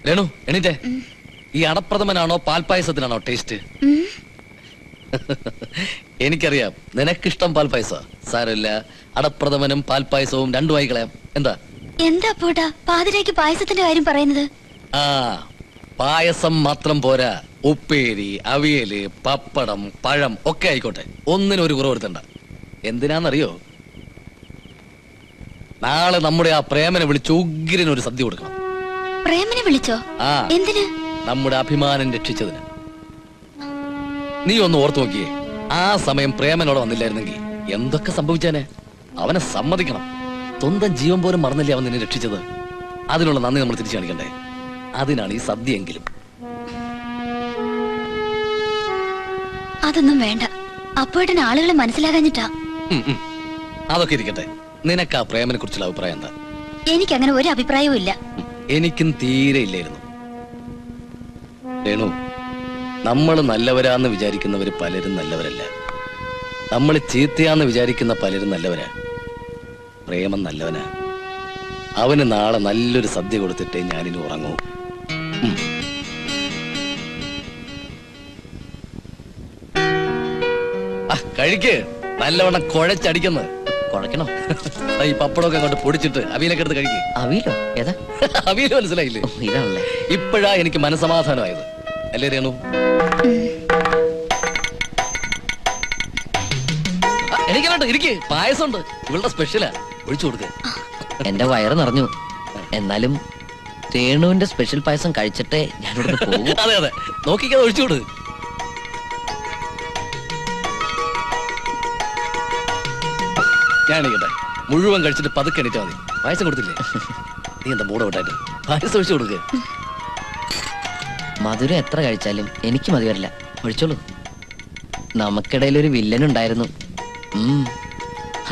രേണു എണീറ്റേ. ഈ അടപ്രഥമനാണോ പാൽപ്പായസത്തിനാണോ ടേസ്റ്റ്? എനിക്കറിയാം നിനക്കിഷ്ടം പാൽപ്പായസ. സാരമില്ല, അടപ്രഥമനും പാൽപ്പായസവും രണ്ടുമായി കളയാം. എന്താ എന്താ പോട്ടാ പാതിരേക്ക് പായസത്തിന്റെ കാര്യം പറയുന്നത്? ആ, പായസം മാത്രം പോരാ, ഉപ്പേരി, അവിയല്, പപ്പടം, പഴം ഒക്കെ ആയിക്കോട്ടെ, ഒന്നിനും ഒരു കുറവ് വരുത്തണ്ട. എന്തിനാന്നറിയോ? നാളെ നമ്മുടെ ആ പ്രേമനെ വിളിച്ച് ഉഗ്രനൊരു സദ്യ കൊടുക്കണം. പ്രേമനെ വിളിച്ചോ? ആ, എന്തിന്? നമ്മുടെ അഭിമാനം രക്ഷിച്ചതിന്. നീ ഒന്ന് ഓർത്തു നോക്കിയേ, ആ സമയം പ്രേമനോട് വന്നില്ലായിരുന്നെങ്കിൽ എന്തൊക്കെ സംഭവിച്ചേനെ? അവനെ സമ്മതിക്കണം. സ്വന്തം ജീവൻ പോലും മറന്നില്ലേ അവൻ നിന്നെ രക്ഷിച്ചത്. അതിനുള്ള നന്ദി നമ്മൾ തിരിച്ചു കാണിക്കണ്ടേ? അതിനാണ് ഈ സദ്യയെങ്കിലും. അതൊന്നും വേണ്ട. അപ്പോഴേട്ടന് ആളുകളെ മനസ്സിലാകാഞ്ഞിട്ടാ. അതൊക്കെ ഇരിക്കട്ടെ, നിനക്ക് ആ പ്രേമനെ കുറിച്ചുള്ള അഭിപ്രായം എന്താ? എനിക്കങ്ങനെ ഒരു അഭിപ്രായവും ഇല്ല. എനിക്കും തീരെ ഇല്ലായിരുന്നു. രേണു, നമ്മൾ നല്ലവരാന്ന് വിചാരിക്കുന്നവര് പലരും നല്ലവരല്ല. നമ്മൾ ചീത്തയാന്ന് വിചാരിക്കുന്ന പലരും നല്ലവരാ. പ്രേമൻ നല്ലവനാ. അവന് നാളെ നല്ലൊരു സദ്യ കൊടുത്തിട്ടേ ഞാനിനി ഉറങ്ങൂ. കഴിക്ക്, നല്ലവണ്ണം കുഴച്ചടിക്കുന്നു. കുഴക്കണോ? ഈ പപ്പടമൊക്കെ അങ്ങോട്ട് പൊടിച്ചിട്ട് അവിയലൊക്കെ എടുത്ത് കഴിക്ക്. അവിയലോ? ഏതാ അവിയല്? മനസ്സിലായില്ലേ? ഇതാണല്ലേ. ഇപ്പോഴാ എനിക്ക് മനസമാധാനമായത്, അല്ലേ രേണു? എനിക്കല്ലോട്ട് ഇരിക്കേ, പായസമുണ്ട്, ഇവളുടെ സ്പെഷ്യലാ, ഒഴിച്ചു കൊടുക്ക. എന്റെ വയറ് നിറഞ്ഞു. എന്നാലും രേണുവിന്റെ സ്പെഷ്യൽ പായസം കഴിച്ചിട്ടേ ഞാനിവിടെ പോകും. അതെ അതെ, നോക്കിക്കാതെ ഒഴിച്ചു കൊടു. ഞാനിക്കട്ടെ, മുഴുവൻ കഴിച്ചിട്ട് പതുക്കെ എണീറ്റാ മതി. പായസം കൊടുത്തില്ലേ? നീ എന്താ മൂട വിട്ടായിട്ട് പായസം ഒഴിച്ചു കൊടുക്ക. മധുരം എത്ര കഴിച്ചാലും എനിക്ക് മതി വരില്ല. ഒഴിച്ചോളൂ. നമുക്കിടയിൽ ഒരു വില്ലൻ ഉണ്ടായിരുന്നു.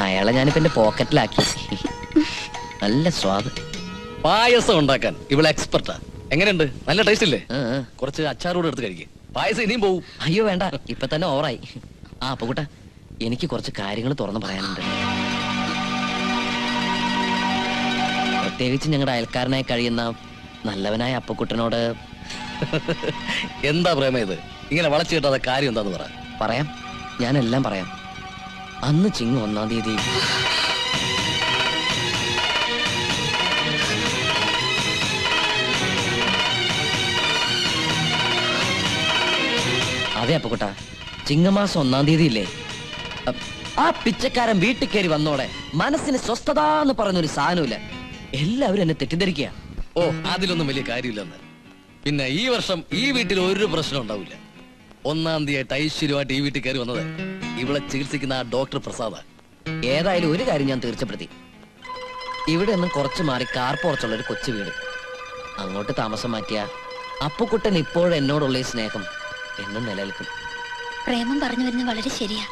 അയാളെ ഞാനിപ്പോ എന്റെ പോക്കറ്റിലാക്കി. നല്ല സ്വാദ്. പായസം ഉണ്ടാക്കാൻ ഇവളെ എക്സ്പെർട്ടാ. എങ്ങനെയുണ്ട്? നല്ല ടേസ്റ്റ് ഇല്ലേ? കുറച്ച് അച്ചാറൂടെ എടുത്ത് കഴിക്കും. പായസം ഇനിയും പോവും. അയ്യോ വേണ്ട, ഇപ്പൊ തന്നെ ഓവറായി. ആ അപ്പുകുട്ട, എനിക്ക് കുറച്ച് കാര്യങ്ങൾ തുറന്നു പറയാനുണ്ട്. പ്രത്യേകിച്ച് ഞങ്ങളുടെ അയൽക്കാരനായി കഴിയുന്ന നല്ലവനായ അപ്പുക്കുട്ടനോട്. എന്താ പ്രേമ ഇത്? ഇങ്ങനെ വളച്ചു കിട്ടാത്ത കാര്യം എന്താന്ന് പറ. പറയാം, ഞാനെല്ലാം പറയാം. അന്ന് ചിങ്ങ 1-ാം തീയതി അതെ അപ്പുകുട്ട, ചിങ്ങമാസം 1-ാം തീയതി ഇല്ലേ, ആ പിച്ചക്കാരൻ വീട്ടിൽ കയറി വന്നോടെ മനസ്സിന് സ്വസ്ഥത എന്ന് പറഞ്ഞൊരു സാധനമില്ല. എല്ലാവരും എന്നെ തെറ്റിദ്ധരിക്കുക. ഓ, അതിലൊന്നും വലിയ കാര്യമില്ലെന്ന്. പിന്നെ ഈ വർഷം ഈ വീട്ടിൽ ഒരു പ്രശ്നം ഉണ്ടാവില്ല. 1-ാം തീയതി ഐശ്വര്യമായിട്ട് ഈ വീട്ടിൽ കയറി വന്നത് ഇവളെ ചികിത്സിക്കുന്ന ആ ഡോക്ടർ പ്രസാദ. ഏതായാലും ഒരു കാര്യം ഞാൻ തീർച്ചപ്പെടുത്തി. ഇവിടെ നിന്നും കുറച്ച് മാറി കാർപ്പോർച്ചുള്ള ഒരു കൊച്ചു വീട്, അങ്ങോട്ട് താമസം മാറ്റിയ അപ്പുക്കുട്ടൻ ഇപ്പോഴും എന്നോടുള്ള ഈ സ്നേഹം എന്നും നിലനിൽക്കും. പ്രേമം പറഞ്ഞു വരുന്നത് വളരെ ശരിയാ.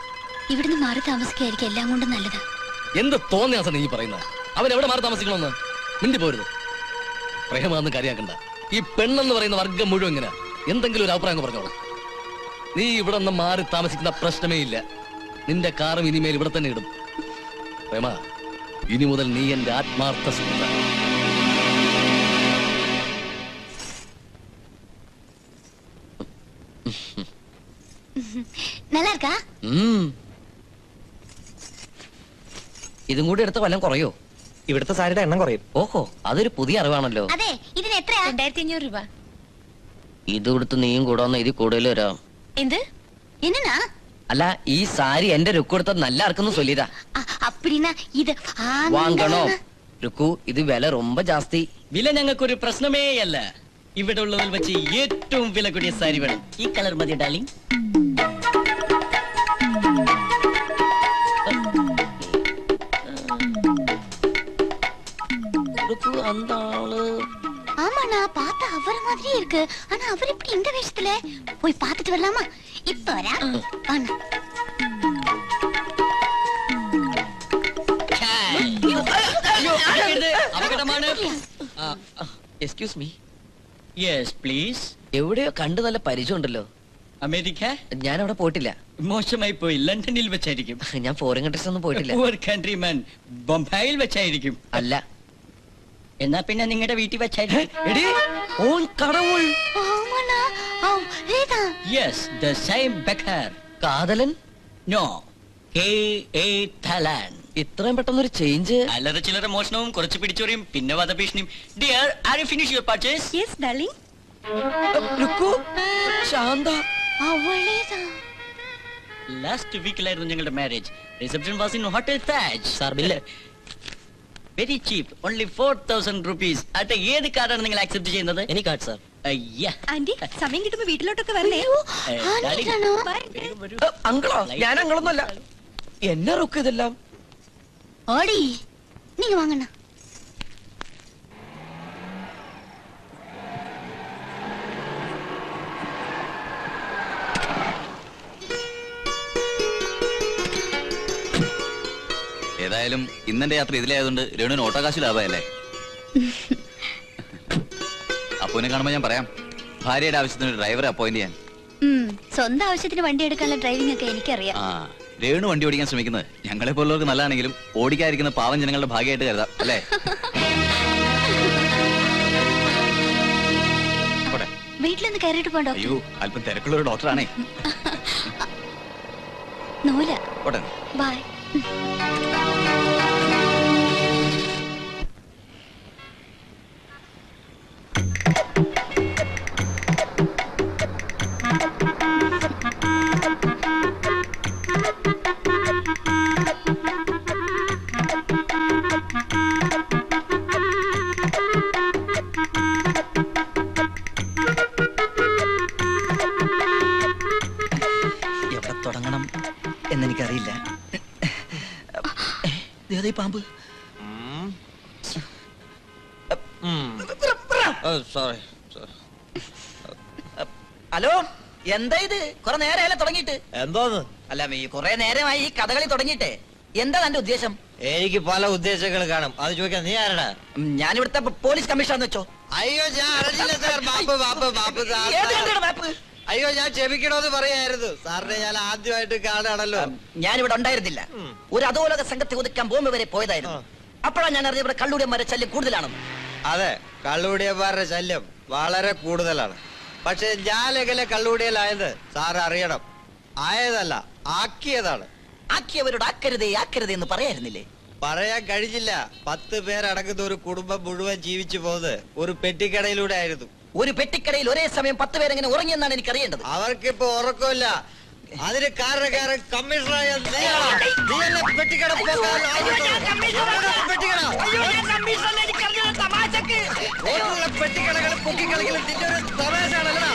ഇവിടുന്ന് മാറി താമസിക്കായിരിക്കും എല്ലാം കൊണ്ടും നല്ലത്. എന്ത് തോന്നിയാസം നീ പറയുന്നത്? അവൻ എവിടെ മാറി താമസിക്കണമെന്ന് മിണ്ടി പോരുത്. പ്രേമാന്ന് കാര്യാക്കണ്ട. ഈ പെണ്ണെന്ന് പറയുന്ന വർഗം മുഴുവൻ ഇങ്ങനെ എന്തെങ്കിലും ഒരു അഭിപ്രായം പറഞ്ഞോളൂ. നീ ഇവിടെ നിന്ന് മാറി താമസിക്കുന്ന പ്രശ്നമേ ഇല്ല. നിന്റെ കാറും ഇനിമേൽ ഇവിടെ തന്നെ ഇടും. പ്രേമ, ഇനി മുതൽ നീ എന്റെ ആത്മാർത്ഥ സുഹൃത്ത. ഇതും കൂടി എടുത്ത വല്ലതും കുറയോ? ഇവിടുത്തെ സാരിയുടെ എണ്ണം കുറയും. ഓഹോ, അതൊരു പുതിയ അറിവാണല്ലോ. അതെ, ഇതിന് എത്രയാ? 2500 രൂപ. ഇത് കൊടുത്ത് നീയും കൂടെ വന്ന ഇതിൽ കൂടുതൽ വരാം. എന്ത്? എന്നാ? അല്ല, ഈ സാരി എന്റെ രുക്കു എടുത്തത് നല്ല ആർക്കൊന്നും ചൊല്ലിയതാ. ഇത് വാങ്ങണോ രുക്കു? ഇത് വില ரொம்ப ജാസ്തി. വില ഞങ്ങൾക്കൊരു പ്രശ്നമേ അല്ല. ഇവിടെ ഉള്ളതിൽ വെച്ച് ഏറ്റവും വില കൂടിയ സാരി വേണം. ഈ കളർ മതി ഡാർലിംഗ്. அந்த ஆளு ஆமாண்ணா, பார்த்தா அவர் மாதிரியே இருக்கு. ஆனா அவர் இப்படி இந்த வேஷத்துல போய் பார்த்துட்டு வரலாமா? இப்ப வரா. வாண்ணா. Excuse me. Yes please. എവിടെയോ കണ്ടു നല്ല പരിചയമുണ്ടല്ലോ. അമേരിക്ക? ഞാൻ അവിടെ പോയിട്ടില്ല. മോശമായി പോയി. ലണ്ടനിൽ വെച്ചായിരിക്കും. ഞാൻ ഫോറിൻ കൺട്രീസ് ഒന്നും പോയിട്ടില്ല. പൂർ കൺട്രിമാൻ ബൊംബായിൽ വെച്ചായിരിക്കും. അല്ല, എന്നാ പിന്നെ നിങ്ങളുടെ വീട്ടിൽ വെച്ചായിരുന്നു. എടി ഓൻ കടവുൾ. ஆமாண்ணா ரேதா യെസ് ദ സെയിം ബെക്കർ. കാതലൻ. No, K.A. Thalan. ഇത്രയും പെട്ടെന്നൊരു ചേഞ്ച്. അല്ലറ ചില്ലറ മോഷണവും കുറച്ച് പിടിച്ചോറിയും പിന്നെ വധഭീഷണിയും. Dear, are you finish your purchase? Yes darling Rukku. Shanta. அவளேதான் ലാസ്റ്റ് വീക്കിലായിരുന്നു ഞങ്ങളുടെ marriage. Reception was in hotel Taj. Sir bill. Very cheap, only 4000 rupees. അട്ടെ, ഏത് കാർഡാണ് നിങ്ങൾ ആക്സെപ്റ്റ് ചെയ്യുന്നത്? Any card sir. അയ്യാ, ആന്റി സമയം കിട്ടുമ്പോ വീട്ടിലോട്ടൊക്കെ വരണേ darling. ആന്റിയാണോ വേഗം വരൂ. അങ്കിളോ? ഞാൻ അങ്കിളൊന്നുമല്ല. എന്നെ റുക്ക് ഇതെല്ലാം. ஓடி நீங்க வாங்கண்ணா ഏതായാലും ഇന്നെന്റെ യാത്ര ഇതിലായതുകൊണ്ട് രേണുവിന് ഓട്ടോകാശ് ലാഭമല്ലേ? അപ്പൂനെ കാണുമ്പോ ഞാൻ പറയാം, ഭാര്യയുടെ ആവശ്യത്തിന് ഒരു ഡ്രൈവറെ അപ്പോയിന്റ് ചെയ്യാൻ. സ്വന്തം ആവശ്യത്തിന് വണ്ടി എടുക്കാനുള്ള ഡ്രൈവിംഗ് ഒക്കെ എനിക്കറിയാം. ആ, രേണു വണ്ടി ഓടിക്കാൻ ശ്രമിക്കുന്നത് ഞങ്ങളെ പോലുള്ളവർക്ക് നല്ലതാണെങ്കിലും ഓടിക്കാതിരിക്കുന്ന പാവം ജനങ്ങളുടെ ഭാഗ്യമായിട്ട് കരുതാം അല്ലേ? വീട്ടിലൊന്ന് കയറിയിട്ട് പോണ്ടോ? അയ്യോ, അല്പം തിരക്കുള്ള ഒരു ഡോക്ടറാണേ. നൂല ഓട്ടെ. ബൈ. എവിടെ തുടങ്ങണം എന്നെനിക്കറിയില്ല. പാമ്പ്. ഹലോ, എന്താ ഇത്? കുറെ നേരമല്ലേ തുടങ്ങിയിട്ട്? എന്തോന്ന്? അല്ല, ഈ കുറെ നേരമായി ഈ കഥകളി തുടങ്ങിയിട്ടേ. എന്താ തന്റെ ഉദ്ദേശം? എനിക്ക് പല ഉദ്ദേശങ്ങൾ കാണും, അത് ചോദിക്കാൻ നീ ആരടാ? ഞാനിവിടുത്തെ പോലീസ് കമ്മീഷണർ വെച്ചോ. അയ്യോ, ഞാൻ അറിഞ്ഞില്ല സാർ. ഏത് കണ്ടിയുടെ മാപ്പ്? അയ്യോ, ഞാൻ ക്ഷമിക്കണോന്ന് പറയായിരുന്നു സാറിനെ. ഞാൻ ആദ്യമായിട്ട് കാണുകയാണല്ലോ. ഞാനിവിടെ ഉണ്ടായിരുന്നില്ല. ഒരു അധോലോക സംഘത്തെ ഒതുക്കാൻ ബോംബെ വരെ പോയതായിരുന്നു. അപ്പോഴാണ് ഞാൻ അറിഞ്ഞ ഇവിടെ കള്ളൂടിയന്മാരെ ശല്യം കൂടുതലാണെന്ന്. അതെ, കള്ളുകൂടിയന്മാരുടെ ശല്യം വളരെ കൂടുതലാണ്. പക്ഷെ ഞാൻ എങ്ങനെ കള്ളുകൂടിയലായത് സാറ് അറിയണം. ആയതല്ല, ആക്കിയതാണ്. ആക്കിയവരോട് ആക്കരുതേ ആക്കരുതേ എന്ന് പറയായിരുന്നില്ലേ? പറയാൻ കഴിഞ്ഞില്ല. 10 പേരടങ്ങുന്ന ഒരു കുടുംബം മുഴുവൻ ജീവിച്ചു പോകുന്നത് ഒരു പെട്ടിക്കടയിലൂടെ ആയിരുന്നു. ഒരു പെട്ടിക്കടയിൽ ഒരേ സമയം 10 പേരെങ്ങനെ ഉറങ്ങിയെന്നാണ് എനിക്ക് അറിയേണ്ടത്. അവർക്കിപ്പോ ഉറക്കമില്ല. അതിന് കാരണക്കാരൻ കമ്മീഷണറായ നീയാണ്. നീയല്ലേ പെട്ടിക്കട പോകാൻ പെട്ടിക്കടകൾ പൊക്കിക്കളിക്കലും നിന്റെ ഒരു തമാശയാണല്ലോ.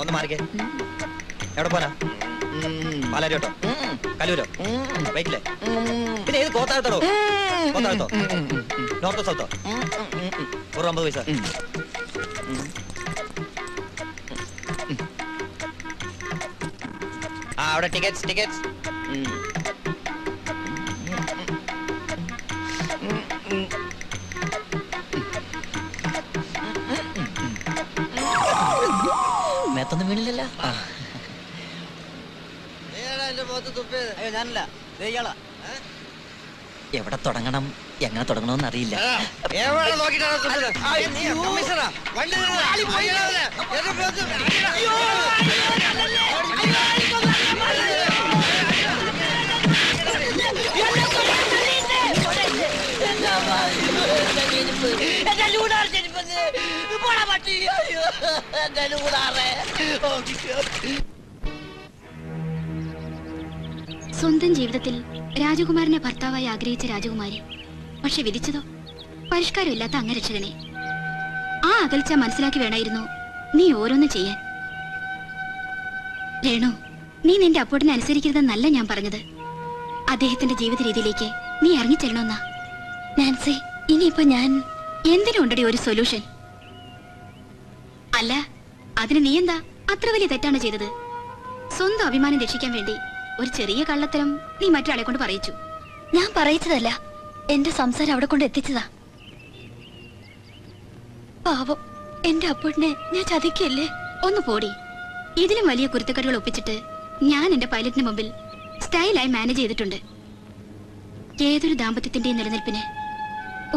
ഒന്ന് മാറിക്കേ. എവിടെ പോനാ? പാലാരിയോട്ടോ? കലൂരോ? ബൈക്കില്ലേ? പിന്നെ ഏത് കോത്താഴത്തോ? കോത്താഴത്തോ? നോർത്തോ സൗത്തോ? 50 പൈസ. ആ, അവിടെ ടിക്കറ്റ്സ്. മേത്തൊന്നും വീണില്ലല്ലോ. ഞാനല്ല, എവിടെ തുടങ്ങണം എങ്ങനെ തുടങ്ങണമെന്ന് അറിയില്ല. സ്വന്തം ജീവിതത്തിൽ രാജകുമാരനെ ഭർത്താവായി ആഗ്രഹിച്ച രാജകുമാരി, പക്ഷെ വിധിച്ചതോ പരിഷ്കാരമില്ലാത്ത അംഗരക്ഷകനെ. ആ അകൽച്ച മനസ്സിലാക്കി വേണമായിരുന്നു നീ ഓരോന്ന് ചെയ്യാൻ. രേണു, നീ നിന്റെ അപ്പോട്ടിനെ അനുസരിക്കരുതെന്നല്ല ഞാൻ പറഞ്ഞത്. അദ്ദേഹത്തിന്റെ ജീവിത രീതിയിലേക്ക് നീ ഇറങ്ങിച്ചെല്ലണമെന്നാ. നാൻസി, ഇനിയിപ്പോ ഞാൻ എന്തിനുണ്ടടി ഒരു സൊല്യൂഷൻ? അല്ല, അതിന് നീ എന്താ അത്ര വലിയ തെറ്റാണ് ചെയ്തത്? സ്വന്തം അഭിമാനം രക്ഷിക്കാൻ വേണ്ടി ഒരു ചെറിയ കള്ളത്തരം നീ മറ്റൊരാളെ കൊണ്ട് പറയിച്ചു. ഞാൻ പറയിച്ചതല്ല, എന്റെ സംസാരം അവിടെ കൊണ്ട് എത്തിച്ചതാ. പാവം എന്റെ അപ്പൂട്ടിനെ ഞാൻ ചതിക്കല്ലേ. ഒന്ന് പോടി. ഇതിലും വലിയ കുരുത്തക്കടുകൾ ഒപ്പിച്ചിട്ട് ഞാൻ എന്റെ പൈലറ്റിന് മുമ്പിൽ സ്റ്റൈലായി മാനേജ് ചെയ്തിട്ടുണ്ട്. ഏതൊരു ദാമ്പത്യത്തിന്റെയും നിലനിൽപ്പിന്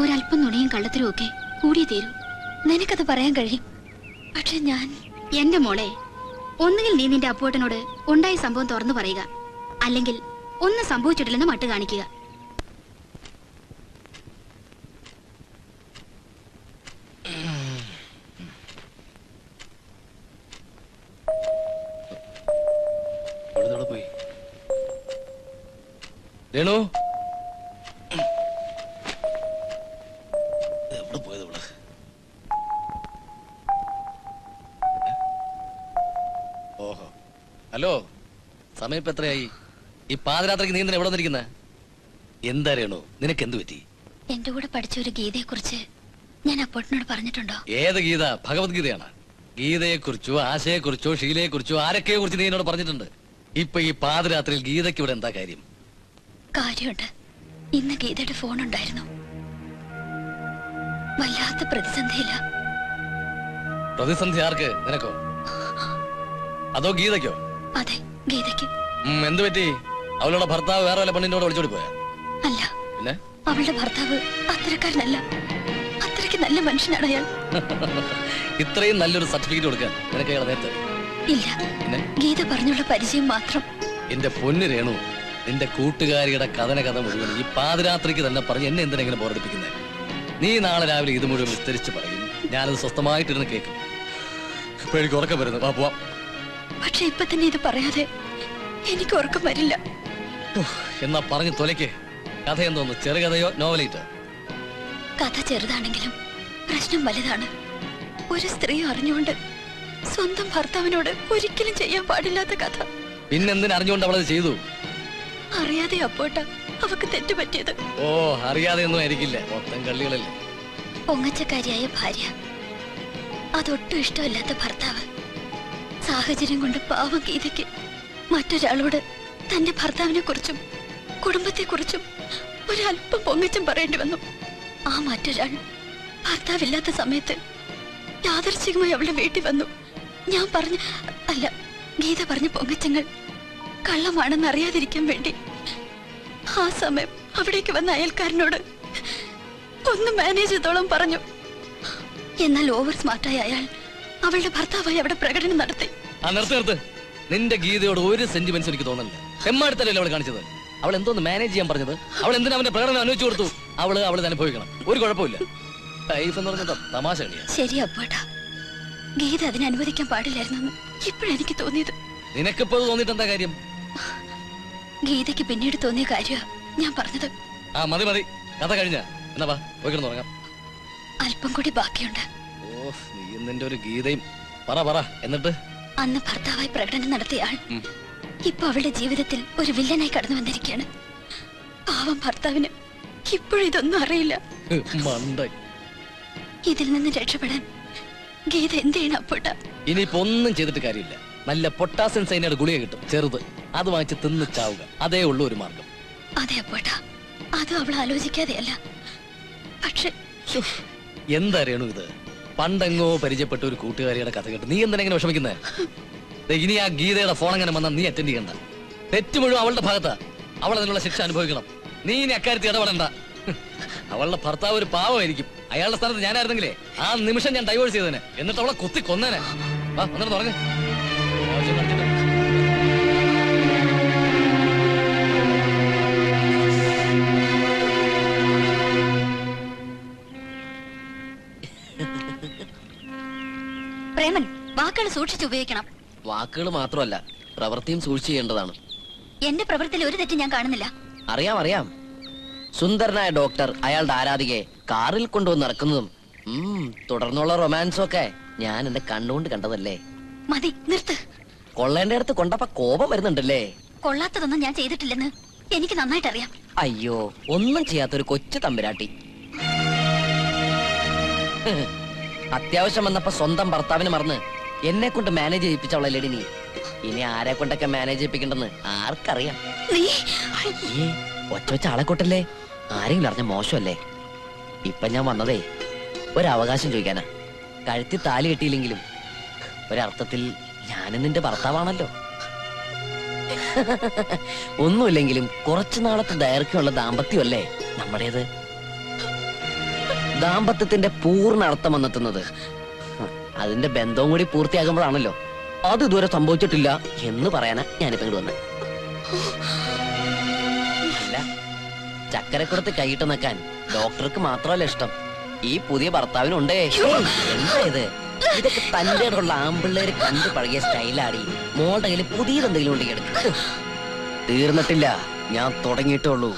ഒരല്പം നുണയും കള്ളത്തരവും ഒക്കെ കൂടിയേ തീരൂ. നിനക്കത് പറയാൻ കഴിയും. പക്ഷെ ഞാൻ എന്റെ മോളെ, ഒന്നുകിൽ നീ നിന്റെ അപ്പൂട്ടനോട് ഉണ്ടായ സംഭവം തുറന്നു പറയുക, അല്ലെങ്കിൽ ഒന്നും സംഭവിച്ചിട്ടില്ലെന്ന് മട്ട് കാണിക്കുക. പോയി രേണു, എവിടെ പോയത് ഇവിടെ? ഓഹോ, ഹലോ, സമയം ഇപ്പൊ എത്രയായി? ഈ പാതിരാത്രിക്ക് നീ എന്തിനാ എവിടെ വന്നിരിക്കുന്നെ? എന്താ രേണു, നിനക്ക് എന്ത് പറ്റി? എന്റെ കൂടെ പഠിച്ച ഒരു ഗീതയെ കുറിച്ച് ഞാൻ അപ്പോട്ടിനോട് പറഞ്ഞിട്ടുണ്ടോ? ഏത് ഗീത? ഭഗവത്ഗീതയാണ്. ഗീതയെ കുറിച്ചോ ആശയെ കുറിച്ചോ ഷീലയെ കുറിച്ചോ ആരൊക്കെയെ കുറിച്ച് നീ എന്നോട് പറഞ്ഞിട്ടുണ്ട്. ഇപ്പൊ ഈ പാതിരാത്രിയിൽ ഗീതയ്ക്ക് ഇവിടെ എന്താ കാര്യം? കാര്യമുണ്ട്. ഇന്ന് ഗീതയുടെ ഫോൺ ഉണ്ടായിരുന്നു. വല്ലാത്ത പ്രതിസന്ധിയില്ല. പ്രതിസന്ധി ആർക്ക്? നിനക്കോ അതോ ഗീതയ്ക്കോ? അതെ, ഗീതയ്ക്ക്. എന്ത് പറ്റി? അവളുടെ ഭർത്താവ് വേറെ വല്ല പെണ്ണിനോട് ഒളിച്ചോടി പോയാ? അല്ല, പിന്നെ അവളുടെ ഭർത്താവ് അത്തരക്കാരനല്ല. അത്രയ്ക്ക് നല്ല മനുഷ്യനാണ് അയാൾ. ഇത്രയും നല്ലൊരു സർട്ടിഫിക്കറ്റ് കൊടുക്കാൻ നിനക്ക് അയാളെ നേരത്തെ? ഇല്ല, ഗീത പറഞ്ഞുള്ള പരിചയം മാത്രം. എന്റെ പൊന്നു രേണു, നിന്റെ കൂട്ടുകാരിയുടെ കഥ മുഴുവൻ ഈ പാതിരാത്രിക്ക് തന്നെ പറഞ്ഞ് എന്നെ എന്തിനാ ഇങ്ങനെ ബോറടിപ്പിക്കുന്നത്? നീ നാളെ രാവിലെ ഇത് മുഴുവൻ വിസ്തരിച്ച് പറയും. ഞാനത് സ്വസ്ഥമായിട്ടിരുന്ന് കേൾക്കും. ഇപ്പൊ എനിക്ക് ഉറക്കം വരുന്നു. വാ പോവാം. പക്ഷെ ഇപ്പൊ തന്നെ ഇത് പറയാതെ എനിക്ക് ഉറക്കം വരില്ല. എന്നാ പറഞ്ഞു തൊലയ്ക്ക്. കഥ എന്തോന്ന്? ചെറുകഥയോ നോവലേറ്റോ? കഥ ചെറുതാണെങ്കിലും പ്രശ്നം വലുതാണ്. ഒരു സ്ത്രീ അറിഞ്ഞുകൊണ്ട് സ്വന്തം ഭർത്താവിനോട് ഒരിക്കലും ചെയ്യാൻ പാടില്ലാത്ത കഥ. പിന്നെന്തിനു അറിഞ്ഞുകൊണ്ട് അവളത് ചെയ്തു? അറിയാതെ അപ്പോട്ട അവക്ക് തെറ്റുപറ്റിയത്. ഓ, അറിയാതെ ഒന്നും ആയിരിക്കില്ല. മൊത്തം കള്ളികളല്ലേ. പൊങ്ങച്ചക്കാരിയായ ഭാര്യ, അതൊട്ടും ഇഷ്ടമല്ലാത്ത ഭർത്താവ്. സാഹചര്യം കൊണ്ട് പാവം ഗീതയ്ക്ക് മറ്റൊരാളോട് തന്റെ ഭർത്താവിനെ കുറിച്ചും കുടുംബത്തെ കുറിച്ചും ഒരല്പം പൊങ്ങച്ചം പറയേണ്ടി വന്നു. ആ മറ്റൊരാൾ ഭർത്താവില്ലാത്ത സമയത്ത് യാദർച്ഛികമായി അവളുടെ വീട്ടിൽ വന്നു. ഞാൻ പറഞ്ഞ അല്ല, ഗീത പറഞ്ഞ പൊങ്ങച്ചങ്ങൾ കള്ളമാണെന്ന് അറിയാതിരിക്കാൻ വേണ്ടി ആ സമയം അവിടേക്ക് വന്ന അയൽക്കാരനോട് ഒന്ന് മാനേജ് ചെയ്തോളം പറഞ്ഞു. എന്നാൽ ഓവർ സ്മാർട്ടായ അയാൾ അവളുടെ ഭർത്താവായി അവിടെ പ്രകടനം നടത്തി. നിർത്ത്. നിന്റെ ഗീതയോട് ഒരു സെന്റിമെന്റ്സ് എനിക്ക് തോന്നുന്നില്ല. എമ്മാടുത്തല്ലേ അവൾ കാണിച്ചത്? അവൾ എന്തോന്ന് മാനേജ് ചെയ്യാൻ പറഞ്ഞത്? അവൾ എന്തിനാ അവന്റെ പ്രകടനം അനുവദിച്ചു കൊടുത്തു? അവള് അനുഭവിക്കണം. ഒരു കുഴപ്പമില്ല. ലൈഫ് എന്ന് പറഞ്ഞത് തമാശ കളിയാ. ശരി അപ്പോട്ടാ, ഗീത അതിനെ അനുവദിക്കാൻ പാടില്ലായിരുന്നു ഇപ്പോഴെനിക്ക് തോന്നിയത്. നിനക്കിപ്പോ തോന്നിട്ട് എന്താ കാര്യം? ഗീതയ്ക്ക് പിന്നീട് തോന്നിയ കാര്യ ഞാൻ പറഞ്ഞത്. മതി, കഥ കഴിഞ്ഞ എന്നാ വാ, പോയി കിടന്നുറങ്ങാം. അല്പം കൂടി ബാക്കിയുണ്ട്. ഓ, നീ നിന്റെ ഒരു ഗീതയും. പറ. എന്നിട്ട് അന്ന് ഭർത്താവായി പ്രകടനം നടത്തിയ ആൾ ഇപ്പൊ അവളുടെ ജീവിതത്തിൽ ഒരു വില്ലനായി കടന്നു വന്നിരിക്കുകയാണ്. പാവം ഭർത്താവിന് ഇപ്പോഴും ഇതൊന്നും അറിയില്ല. ഇതിൽ നിന്ന് രക്ഷപ്പെടാൻ ഗീത എന്ത് ചെയ്യണം അപ്പോട്ട? ഇനിയിപ്പോ ഒന്നും ചെയ്തിട്ട് കാര്യമില്ല. നല്ല പൊട്ടാസ്യം സൈനയുടെ ഗുളിക കിട്ടും, ചെറുത്. അത് വാങ്ങിച്ച് തിന്ന് ചാവുക. അതേ ഉള്ളൂ ഒരു മാർഗം. അതെ അപ്പോട്ട, അതും അവൾ ആലോചിക്കാതെയല്ല. പക്ഷെ എന്താ രേണു ഇത്? പണ്ടെങ്ങോ പരിചയപ്പെട്ട ഒരു കൂട്ടുകാരിയുടെ കഥ കേട്ട് നീ എന്തിനെങ്ങനെ വിഷമിക്കുന്നേ? ഇനി ആ ഗീതയുടെ ഫോൺ അങ്ങനെ വന്നാൽ നീ അറ്റൻഡ് ചെയ്യണ്ട. തെറ്റ് മുഴുവൻ അവളുടെ ഭാഗത്താ. അവൾ അതിനുള്ള ശിക്ഷ അനുഭവിക്കണം. നീ ഇനി അക്കാര്യത്തിൽ ഇടപെടണ്ട. അവളുടെ ഭർത്താവ് ഒരു പാവമായിരിക്കും. അയാളുടെ സ്ഥാനത്ത് ഞാനായിരുന്നെങ്കിലേ ആ നിമിഷം ഞാൻ ഡൈവേഴ്സ് ചെയ്തേനെ. എന്നിട്ട് അവളെ കുത്തി കൊന്നേനെ. വാ, എന്നിട്ട് തുടങ്ങ്. പ്രേമൻ, വാക്കുകൾ സൂക്ഷിച്ച് ഉപയോഗിക്കണം. വാക്കുകൾ മാത്രമല്ല, പ്രവൃത്തിയും സൂക്ഷിച്ചു ചെയ്യേണ്ടതാണ്. എന്റെ പ്രവൃത്തിയിൽ ഒരു തെറ്റ് ഞാൻ കാണുന്നില്ല. അറിയാം. സുന്ദരനായ ഡോക്ടർ അയാളുടെ ആരാധികയെ കാറിൽ കൊണ്ടുവന്ന് ഇറക്കുന്നതും തുടർന്നുള്ള റൊമാൻസും ഒക്കെ ഞാൻ എന്റെ കണ്ണുകൊണ്ട് കണ്ടതല്ലേ. മതി, നിർത്ത്. കൊള്ളേണ്ട അടുത്ത് കൊണ്ടപ്പോ കോപം വരുന്നുണ്ടല്ലേ? കൊള്ളാത്തതൊന്നും ഞാൻ ചെയ്തിട്ടില്ലെന്ന് എനിക്ക് നന്നായിട്ട് അറിയാം. അയ്യോ, ഒന്നും ചെയ്യാത്തൊരു കൊച്ചു തമ്പുരാട്ടി. അത്യാവശ്യം വന്നപ്പോ സ്വന്തം ഭർത്താവിനെ മറന്ന് എന്നെ കൊണ്ട് മാനേജ് ചെയ്യിപ്പിച്ചവളല്ലേടി നീ. ഇനി ആരെ കൊണ്ടൊക്കെ മാനേജ് ചെയ്യിപ്പിക്കണ്ടെന്ന് ആർക്കറിയാം. നീ അയ്യേ, ഒച്ച ആളെ കൊട്ടല്ലേ. ആരെങ്കിലും അറിഞ്ഞ മോശമല്ലേ. ഇപ്പൊ ഞാൻ വന്നതേ ഒരവകാശം ചോദിക്കാനാ. കഴുത്തി താലി കെട്ടിയില്ലെങ്കിലും ഒരർത്ഥത്തിൽ ഞാനും നിന്റെ ഭർത്താവാണല്ലോ. ഒന്നുമില്ലെങ്കിലും കുറച്ചു നാളത്തെ ദൈർഘ്യമുള്ള ദാമ്പത്യമല്ലേ നമ്മുടേത്. ദാമ്പത്യത്തിന്റെ പൂർണ്ണ അർത്ഥം വന്നെത്തുന്നത് അതിന്റെ ബന്ധവും കൂടി പൂർത്തിയാകുമ്പോഴാണല്ലോ. അത് ഇതുവരെ സംഭവിച്ചിട്ടില്ല എന്ന് പറയാനാ ഞാനിപ്പോ ഇങ്ങോട്ട് വന്നത്. അല്ല, ചക്കരക്കുടത്ത് കൈയിട്ട് നിൽക്കാൻ ഡോക്ടർക്ക് മാത്രമല്ല ഇഷ്ടം, ഈ പുതിയ ഭർത്താവിനുണ്ടേ. എന്താ ഇത്? ഇതൊക്കെ തന്റെ ഉള്ള ആമ്പിള്ളേര് കണ്ടു പഴകിയ സ്റ്റൈലാടി. മോളുടെ കയ്യിൽ പുതിയതെന്തെങ്കിലും ഉണ്ടെങ്കിൽ എടുക്കും. തീർന്നിട്ടില്ല, ഞാൻ തുടങ്ങിയിട്ടുള്ളൂ.